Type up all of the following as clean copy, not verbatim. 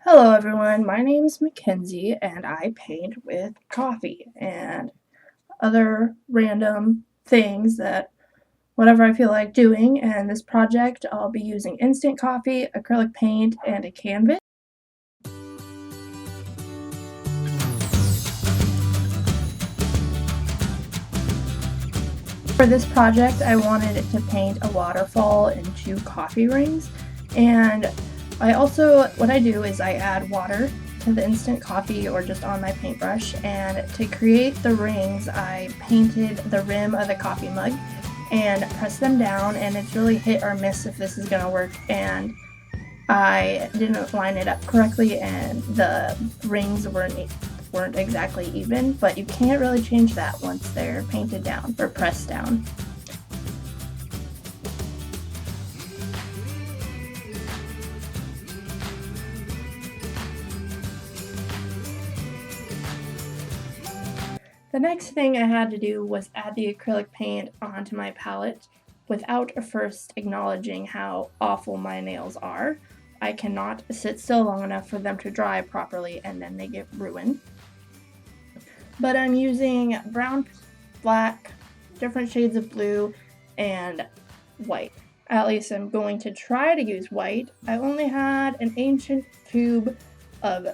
Hello everyone, my name is Mackenzie and I paint with coffee and other random things that whatever I feel like doing. And this project I'll be using instant coffee, acrylic paint, and a canvas. For this project I wanted it to paint a waterfall and 2 coffee rings, and what I do is I add water to the instant coffee or just on my paintbrush, and to create the rings I painted the rim of the coffee mug and pressed them down, and it's really hit or miss if this is gonna work, and I didn't line it up correctly and the rings weren't exactly even, but you can't really change that once they're painted down or pressed down. The next thing I had to do was add the acrylic paint onto my palette without first acknowledging how awful my nails are. I cannot sit still long enough for them to dry properly and then they get ruined. But I'm using brown, black, different shades of blue, and white. At least I'm going to try to use white. I only had an ancient tube of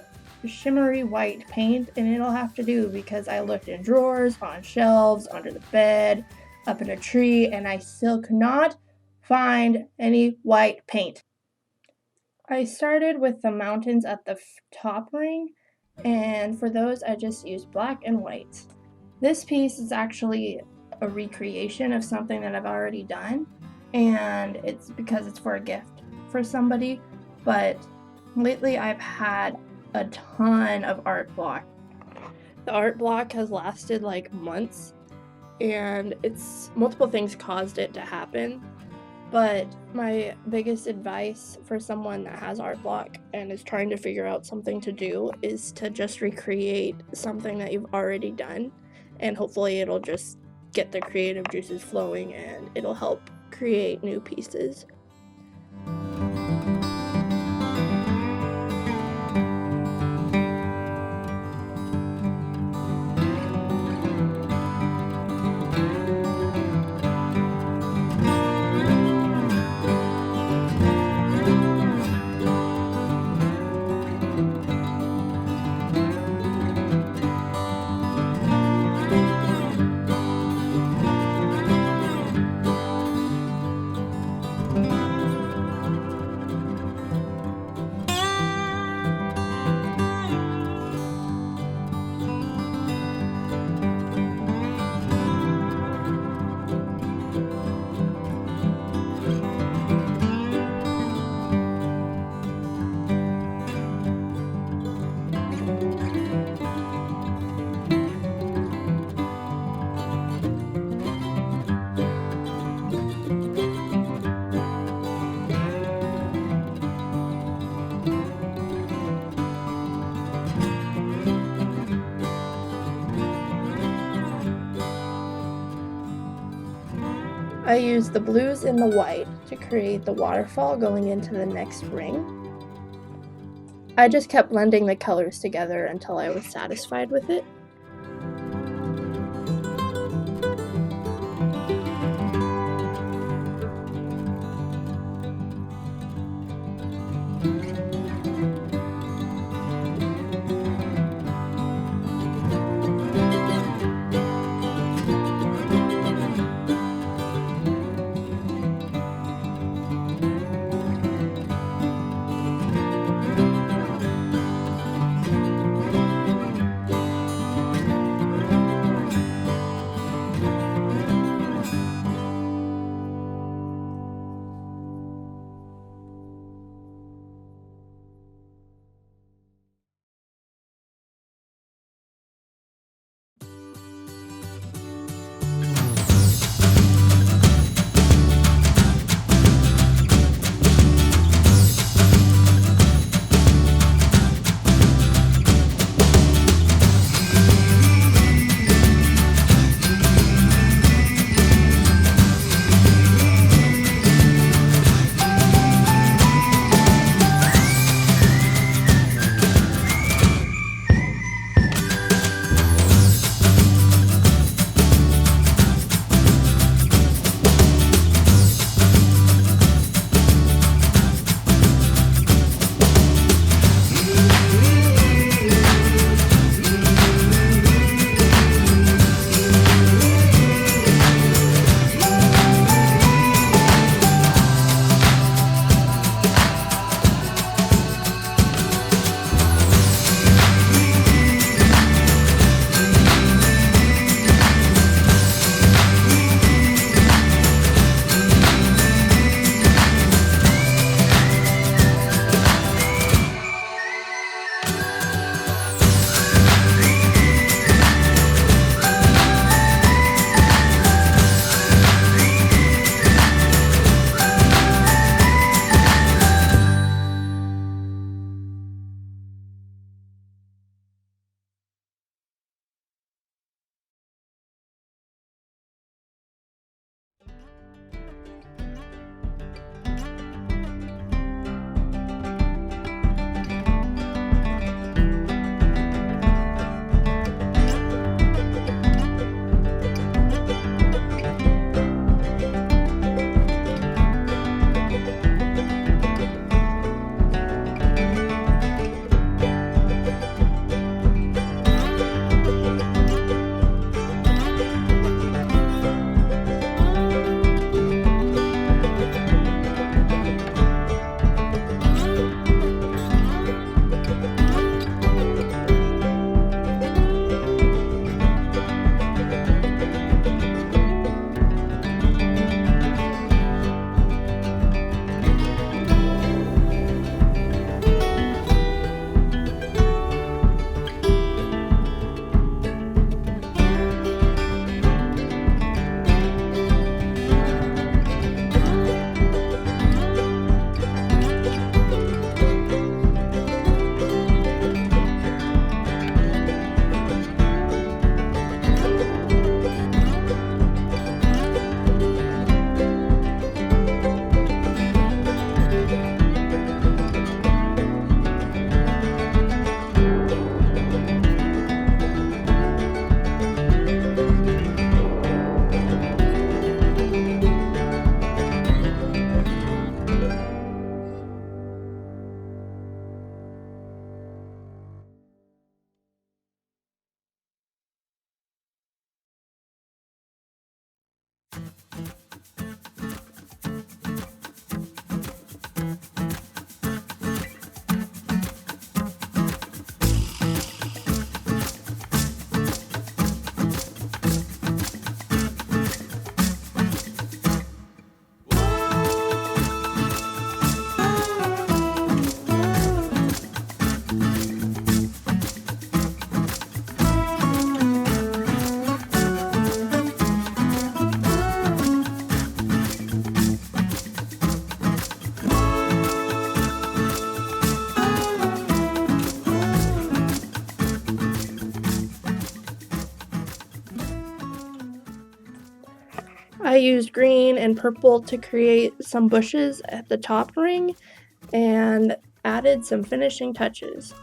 shimmery white paint, and it'll have to do because I looked in drawers, on shelves, under the bed, up in a tree, and I still could not find any white paint. I started with the mountains at the top ring, and for those I just used black and white. This piece is actually a recreation of something that I've already done, and it's because it's for a gift for somebody, but lately I've had a ton of art block. The art block has lasted like months, and multiple things caused it to happen. But my biggest advice for someone that has art block and is trying to figure out something to do is to just recreate something that you've already done, and hopefully it'll just get the creative juices flowing and it'll help create new pieces. I used the blues and the white to create the waterfall going into the next ring. I just kept blending the colors together until I was satisfied with it. I used green and purple to create some bushes at the top ring and added some finishing touches.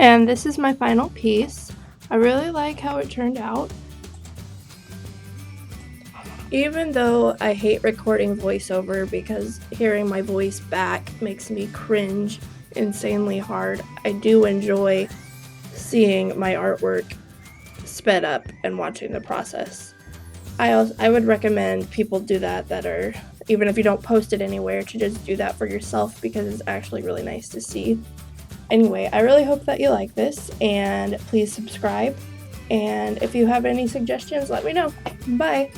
And this is my final piece. I really like how it turned out. Even though I hate recording voiceover because hearing my voice back makes me cringe insanely hard, I do enjoy seeing my artwork sped up and watching the process. I would recommend people do that are, even if you don't post it anywhere, to just do that for yourself because it's actually really nice to see. Anyway, I really hope that you like this, and please subscribe. And if you have any suggestions, let me know. Bye!